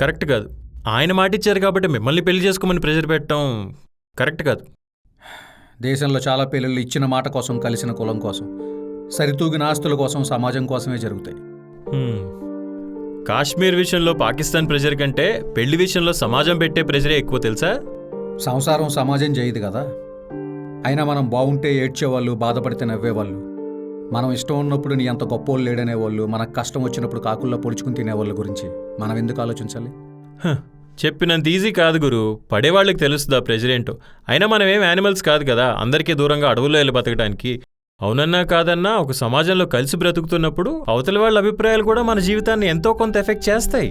Correct కాదు. ఆయన మాట ఇచ్చారు కాబట్టి మిమ్మల్ని పెళ్లి చేసుకోమని ప్రెషర్ పెట్టడం కరెక్ట్ కాదు. దేశంలో చాలా పెళ్ళిళ్ళు ఇచ్చిన మాట కోసం, కలిసిన కులం కోసం, సరితూగిన ఆస్తుల కోసం, సమాజం కోసమే జరుగుతాయి. కాశ్మీర్ విషయంలో పాకిస్తాన్ ప్రెషర్ కంటే పెళ్లి విషయంలో సమాజం పెట్టే ప్రెషరే ఎక్కువ తెలుసా? సంసారం సమాజం చేయదు కదా. అయినా మనం బాగుంటే ఏడ్చేవాళ్ళు, బాధపడితే నవ్వేవాళ్ళు, మనం ఇష్టం ఉన్నప్పుడు నీ అంత గొప్పోళ్ళు లేడనేవాళ్ళు, మనకు కష్టం వచ్చినప్పుడు కాకుల్లో పొడుచుకుని తినేవాళ్ళ గురించి మనం ఎందుకు ఆలోచించాలి? చెప్పినంత ఈజీ కాదు గురు. పడేవాళ్ళకి తెలుస్తుందా ప్రెషర్ ఏంటో. అయినా మనం ఏం యానిమల్స్ కాదు కదా, అందరికీ దూరంగా అడవుల్లో వెళ్ళి బతకడానికి. అవునన్నా కాదన్నా ఒక సమాజంలో కలిసి బ్రతుకుతున్నప్పుడు అవతలి వాళ్ళ అభిప్రాయాలు కూడా మన జీవితాన్ని ఎంతో కొంత ఎఫెక్ట్ చేస్తాయి.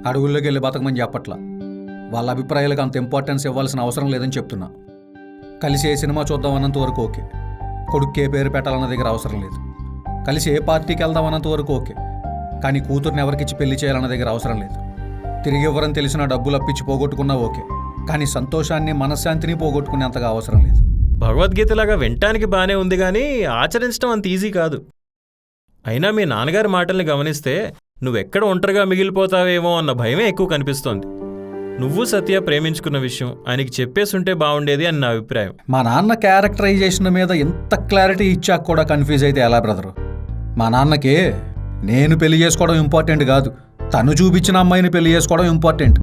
అడవుల్లోకి వెళ్ళి బతకమని చెప్పట్లా, వాళ్ళ అభిప్రాయాలకు అంత ఇంపార్టెన్స్ ఇవ్వాల్సిన అవసరం లేదని చెప్తున్నా. కలిసి ఏ సినిమా చూద్దాం అన్నంత వరకు ఓకే, కొడుక్కే పేరు పెట్టాలన్న దగ్గర అవసరం లేదు. కలిసి ఏ పార్టీకి వెళ్దాం అన్నంత వరకు ఓకే, కానీ కూతుర్ని ఎవరికిచ్చి పెళ్లి చేయాలన్న దగ్గర అవసరం లేదు. తిరిగి ఇవ్వరని తెలిసిన డబ్బులు అప్పిచ్చి పోగొట్టుకున్నా ఓకే, కానీ సంతోషాన్ని, మనశ్శాంతిని పోగొట్టుకునేంతగా అవసరం లేదు. భగవద్గీతలాగా వినటానికి బానే ఉంది కానీ ఆచరించడం అంత ఈజీ కాదు. అయినా మీ నాన్నగారి మాటల్ని గమనిస్తే నువ్వెక్కడ ఒంటరిగా మిగిలిపోతావేమో అన్న భయమే ఎక్కువ కనిపిస్తోంది. నువ్వు సత్య ప్రేమించుకున్న విషయం ఆయనకి చెప్పేసుంటే బాగుండేది అని నా అభిప్రాయం. మా నాన్న క్యారెక్టరైజేషన్ మీద ఇంత క్లారిటీ ఇచ్చాక కూడా కన్ఫ్యూజ్ అయితే ఎలా బ్రదరు? మా నాన్నకి నేను పెళ్లి చేసుకోవడం ఇంపార్టెంట్ కాదు, తను చూపించిన అమ్మాయిని పెళ్లి చేసుకోవడం ఇంపార్టెంట్.